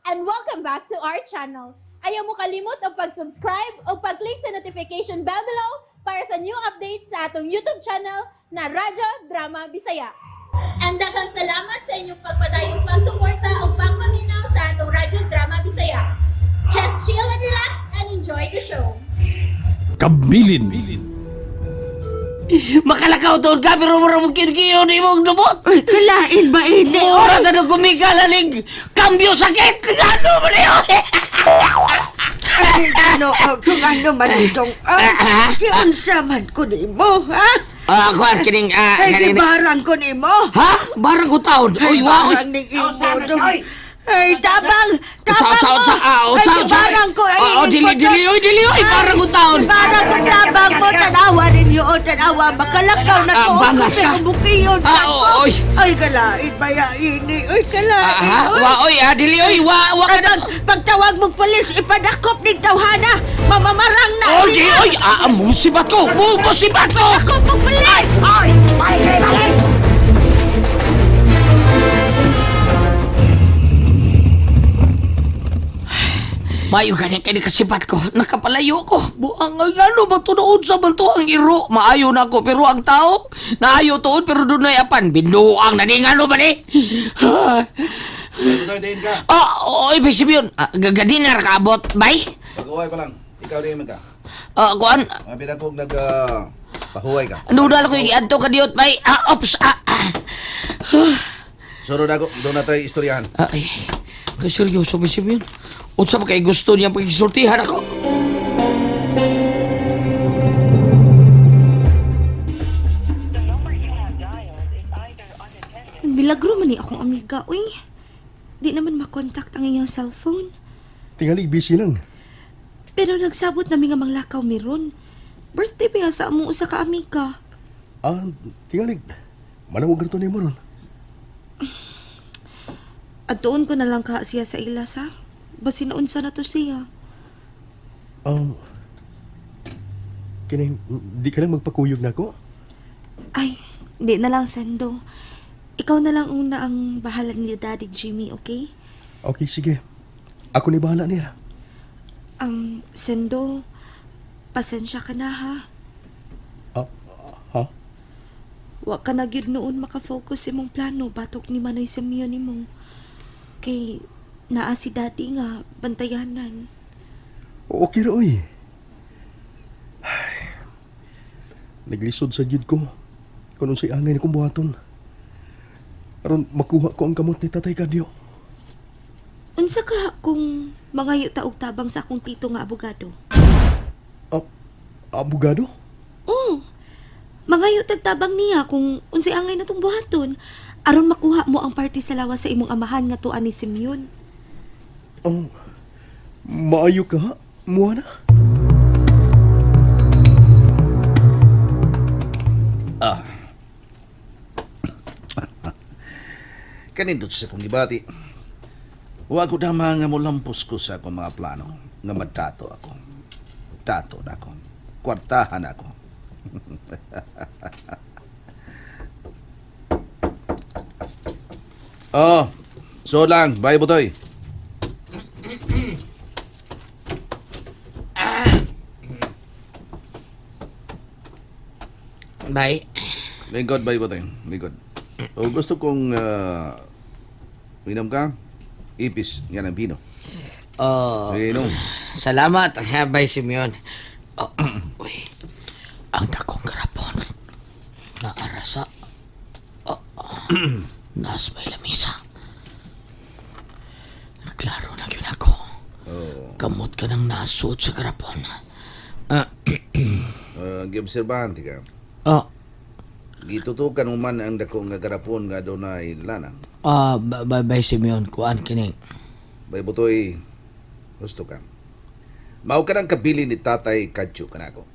and welcome back to our channel. Ayaw mo kalimot o pag-subscribe o pag-click sa notification bell below para sa new updates sa atong YouTube channel na Radyo Drama Bisaya. And daghang salamat sa inyong pagpadayong pagsuporta o pagpaminaw sa atong Radyo Drama Bisaya. Just chill and relax and enjoy the show. Kabilin. Makalakaw doon ka, pero maramong kinkiyo ni mong lubot. Ay, kalain ba ini? Oras na nung kumikalaling kambyo sakit. Ano mo na yun? Ay, ano, kung ano man itong, kiunsa man ko ni mo, ha? Ako ang kining, Ay, kining... kibarang ko ni mo. Ha? Barang ko taon. Uy, wow. Barang ni imo doon. Ay, tabang mo. Ay, kibarang ko. Ay, Dili, uy, barang ko taon. Kibarang ko, tabang mo. Tanawa ninyo, tanawa. Makalakaw na to. Bangas ka. Bukiyon sa ko. Oy. Ay, kalain ba ini? Ay, kalain. Ha? Wa, oy, dili, uy, wa ka na. Pagtawag mong polis, ipadakop ng tawhana. Mamamarang na. Oy, musibat ko. Musibat ko. Dakop mong polis. Ay, balik. Maayo ganyan kay kasipat ko. Nakapalayo ko. Buang ano ba tunood sa balto ang iro. Maayo na ako pero ang tao naayo tuod pero doon na yapan. Binuang naningano ba ni? Tayo din ka. Oy, bisip yun. Gagadinar ka abot. Bay? Pag-uway pa lang. Ikaw din man ka. Kuan, Mabida kong pahuway ka. ano dala ko yung iadto ka diot, bay? Ops, Sunod ako, doon na tayo istoryahan. Ay, kaseryoso bisip yun. Unsa ba kay gusto niya pagkisultihan ako? Milagro man ni akong amiga, uy. Di naman makontakt ang iyong cellphone. Tingali busy lang. Pero nagsabot namin nga manglakaw miron. Birthday pa sa among usa ka amiga. Tingali. Manawag na to ni mo ron. At doon ko na lang ka siya sa ilas, ha? Basi naunsa na to siya. Kini, di ka lang magpakuyog na ako? Ay, di na lang, Sendo. Ikaw na lang una ang bahala ni Daddy Jimmy, okay? Okay, sige. Ako ni bahala niya. Sendo, pasensya ka na, ha? Ha? Wa ka na gyud noon makafocus imong plano batok ni Manoy Simeon nimo. Kay naa si Daddy nga bantayanan. Okay ra, oy. Ay, naglisod sa jud ko. Kung si angay na kong buhaton. Aron makuha ko ang kamot ni Tatay Kadyo. Unsa ka kung mangayo ta og tabang sa akong tito nga abogado? Abogado? Oo. Mangayo tag tabang niya kung unsay angay natong buhaton aron makuha mo ang parte sa lawas sa imong amahan nga tuan ni Simeon. Maayo ka, ha? Muha na? Kanindot sa kong gibati. Huwag ko damang nga mulampos ko sa akong mga plano nga magtato ako. Tato na ako. Kwartahan ako. So lang, bye butoy. Bay? May God, bye butoy. May God. O gusto kong minam ka, ipis nga ng vino. Sige, inom. Salamat, Bay Simeon. Uy, ang dakong karapon. Naarasa. Nas may lamisa. Klaro na yun ako. Kamot ka ng nasod sa karapon. Giobserbahan ka. Gitutukan mo man ang dakong nga garapon nga doon na ilanang. Bay Simeon, kuan kini. Bay butoy, gusto ka. Mao ka ng kabili ni Tatay Kadyo ka na ako.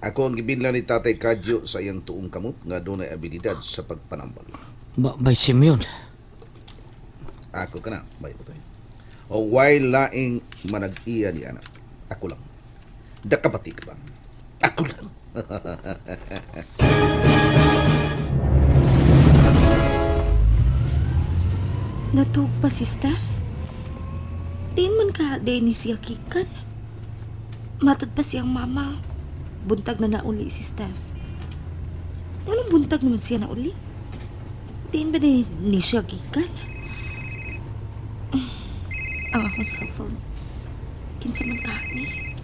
Ako ang gibinla ni Tatay Kadyo sa iyang tuong kamot nga doon ay abilidad sa pagpanambal. Bay Simeon. Ako ka na, bay butoy. O while laing manag-iya ni anak, ako lang. Dakapati ka ba? Ako lang. Natug pa si Steph? Diin man ka, di ni siya kikan. Matod pa siyang mama. Buntag na nauli si Steph. Anong buntag naman siya nauli? Diin ba ni siya kikan? Ang akong cellphone. Kinsa man ka ni?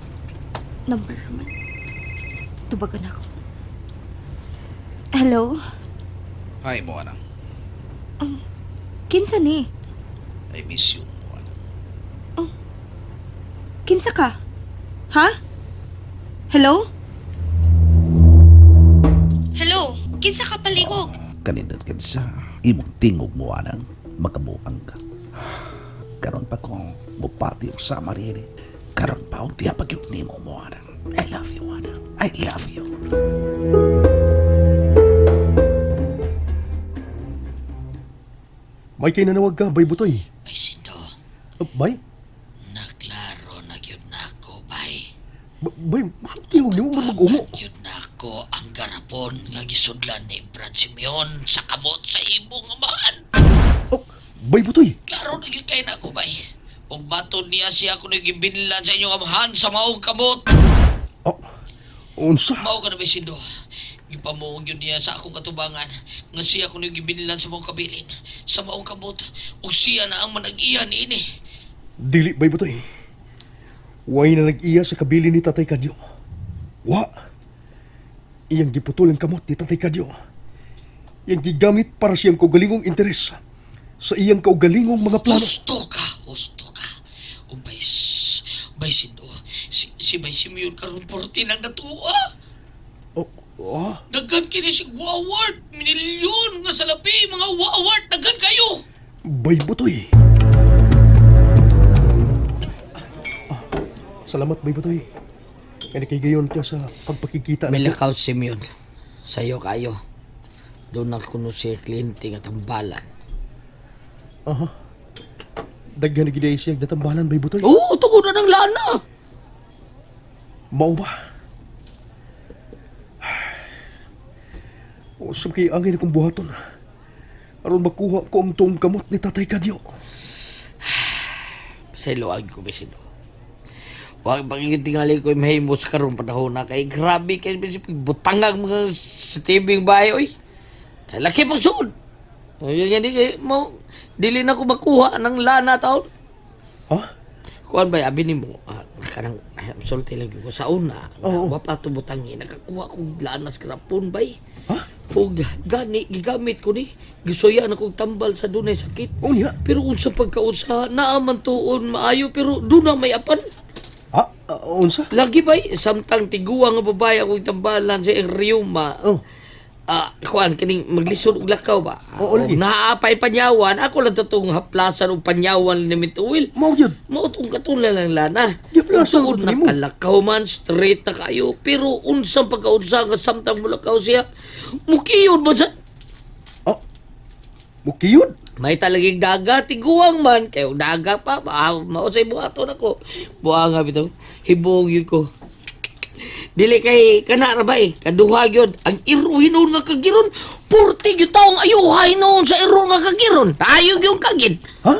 Number man. Tubagan ako. Hello? Hi, Moana. Kinsa ni? I miss you, Moana. Kinsa ka? Ha? Hello? Hello? Kinsa ka paligog? Kanindot ka sa imong tingog, Moana. Makabuang ka. Karon pa kong mupati sa mariri. Karon pa og tiya pagyud nimo, Moana. I love you, Moana. I love you. May kay nanawag ka, bay butoy. Bay Sindo, Bay? naklaro na gyud nako, bay. Bay, tingog nimo man mag-ungo. Yun na ako ang garapon nga gisudlan ni Brad Simeon sa kamot sa ibong amahan. Oh, bay butoy. Klaro na gyud kay nako, bay. Ug batod niya siya ako nagibinlan sa inyong amahan sa maong kamot. Oh, unsa? Mao ka na, bay Sindo. Gipamuog yun niya sa akong katubangan nga siya ako nagibinlan sa maong kabilin sa maong kamot ug siya na ang manag-iya niini. Dili, bay butoy. Way na nag-iya sa kabili ni Tatay Kadyo. Wa. Iyang giputol ang kamot ni Tatay Kadyo. Iyang gigamit para siyang kaugalingong interes sa iyang kaugalingong mga plano. Husto ka. Ug bay Sindo, si Bay Simeon karon 14 ang natuwa. Oh, Daghan kini si award, milyon nga salapi, mga award, daghan kayo. bay butoy. Salamat, bay butoy. Kaya nakigayon ka sa pagpakikita. Milakaw Simeon, sayo kayo. Doon ako no si kliyente nga tambalan. Aha. Daghan na giday siya natambalan, bay butoy. Oo, tuko na ng lana. Mao ba? Usap kay angin akong buhaton. Aron makuha ko ang tuong kamot ni Tatay Kadyo. Sa iloag ko, Besido. Huwag pakikitingali ko yung mahimo sa karong panahon na kay grabe kay butangang mga sa tibing bahay, oy. Laki pang suod. Yan yan, dili na ko makuha ng lana taon. Ha? Kuan ba abi nimo? Kanang sulti lang ko sa una. Oo. Wa pa to butangi nakakuha ko lanas krapon bay. Ha? Ug gani gigamit ko ni gisuya na kog tambal sa dunay sakit. O niya? Pero unsa pagkaunsa naaman tuon maayo pero duna may apan. Ha? Unsa? Lagi bay samtang tiguwa nga babae akong tambalan sa iyang riyuma. Oh. Kuan kining maglisod og lakaw ba? Oo, lagi. Naapay panyawan ako lang tatong haplasan og panyawan ni Mituwil. Mao yun. Mautong katulad lang lana. Giplasan ko Usuod to nimo. nakalakaw man, straight na kayo. Pero unsang pagkaunsa nga samtang mulakaw siya, mukiyon ba sa... Ah. Mukiyod. May talaging daga, tiguang man. Kayo daga pa, mausay buhaton ako. Buha nga bitaw, hibog yun ko. Dili kay kanara ba kaduha yun. Ang iro hinon nga kagiron, 40 yung taong ayuhay noon sa iro nga kagiron. Ayog yung kagin. Ha?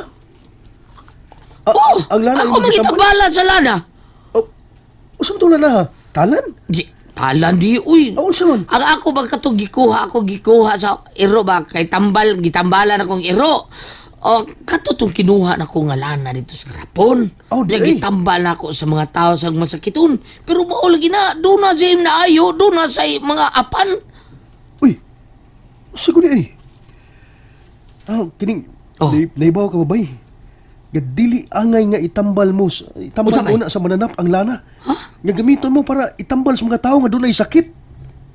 Oh, ang lana ako yung mangitambalan sa lana. Oh. Usam to na ha? Talan? Di, palan di, uy. Unsa man? Ang ako bagkato gikuha sa iro ba kay gitambalan akong iro. O kato tong kinuha na ko nga lana dito sa garapon. Oh, di. Nagitambal na ako sa mga tao sa masakiton. Pero mao lagi na do na sa na ayo, do na sa mga apan. Uy. Siguro ay. Kining. Oh. Naibaw ka ba bay? Dili angay nga itambal mo. Itambal Unsa, bay? mo na sa mananap ang lana. Ha? Nga gamiton mo para itambal sa mga tao nga doon ay sakit.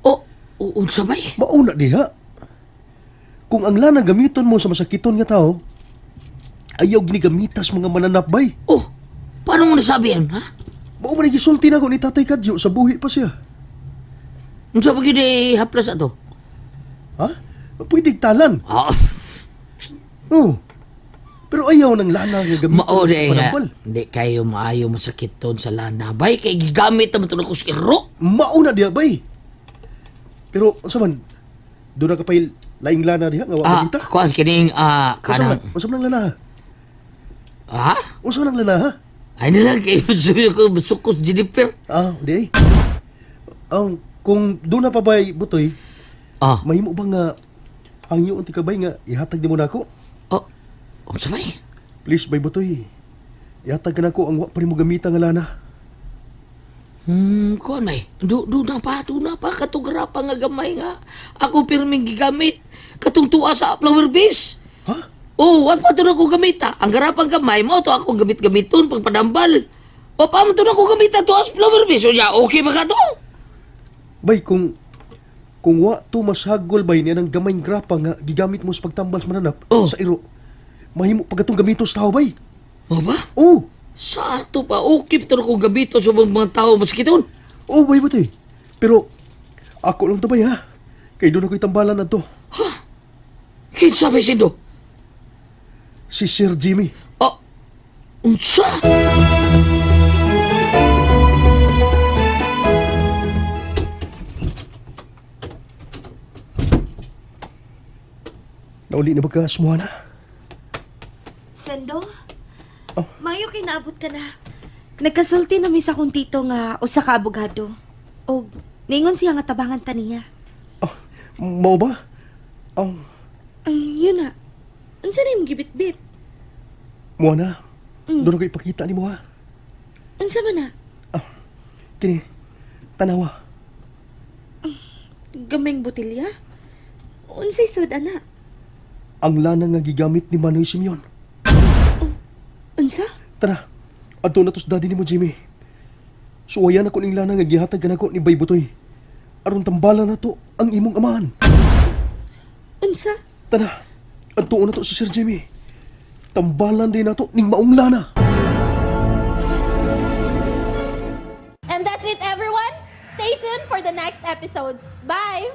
O unsa ba? Mauna diha. Kung ang lana gamiton mo sa masakiton nga tao, ayaw ginigamitas mga mananap bay. Oh, paano mo nasabi yan, ha? Mao man gisulti na ko ni Tatay Kadyo sa buhi pa siya. Unsa ba gid haplas ato? Ha? Pwede talan. Ah, Oh. Pero ayaw ng lana nga gamiton mao di nga. manambal. Di kayo maayo masakiton sa lana. Bay kay gigamit naman to na ko sa iro. Mauna diha bay. Pero sa man doon na kapay laing lana diha nga wa Ah, balita. kuan kining kanang Unsa man lang lana? ha? Unsa nang lana ha? Ay na lang kay sukos Jennifer. Di ay. Kung doon na pa ba'y butoy, Ah, mahimo ba nga hangyo ang tikabay nga ihatag di mo na ako? oh. Unsa may? Please, bay butoy. Ihatag ka na ko ang wa pa rin mo gamita nga lana. Kuan may. Do na pa katong nga gamay nga. Ako pirming gigamit. Katong tuwa sa flower base. Ha? Oh, wag pa to na ko gamita. Ang garapang gamay mo to ako gamit-gamiton pagpadambal. O pa mo to na ko gamita to as flower base. O ya, okay ba ka to? Bay, kung wa to masagol bay niya ng gamayng grapa nga gigamit mo sa pagtambal sa mananap Oh. sa iro, mahimo pagatong gamito sa tao bay. O ba? Oh, Sa ato pa, okay pa to na ko gamito sa mga tao maskiton. oh bay butoy. Pero ako lang to bay ha. Kay doon ako'y tambalan na to. Kinsa may sindo? Si Sir Jimmy. Ah, unsa? Nauli na ba ka, Smuana? Sendo? Oh. Mayo kay naabot ka na. Nagkasulti na mi sa kong tito nga usa ka abogado. O ningon siya nga tabangan ta niya. Mao ba? Yun na. Unsa na yung gibit-bit? Muana, doon ako ipakita ni mo ha. Unsa man na? Kini, tanawa. Gameng botilya? Unsay sud ana? Ang lana nga gigamit ni Manoy Simeon. Unsa? Tara, adto na to sa daddy ni mo, Jimmy. Suwayan ako ning lana nga gihatag ka nako ni Bay Butoy. Aron tambalan na to ang imong amahan. Unsa? Tara, adto na to si Sir Jimmy. Tambalan din na to ning maong lana. And that's it, everyone. Stay tuned for the next episodes. Bye!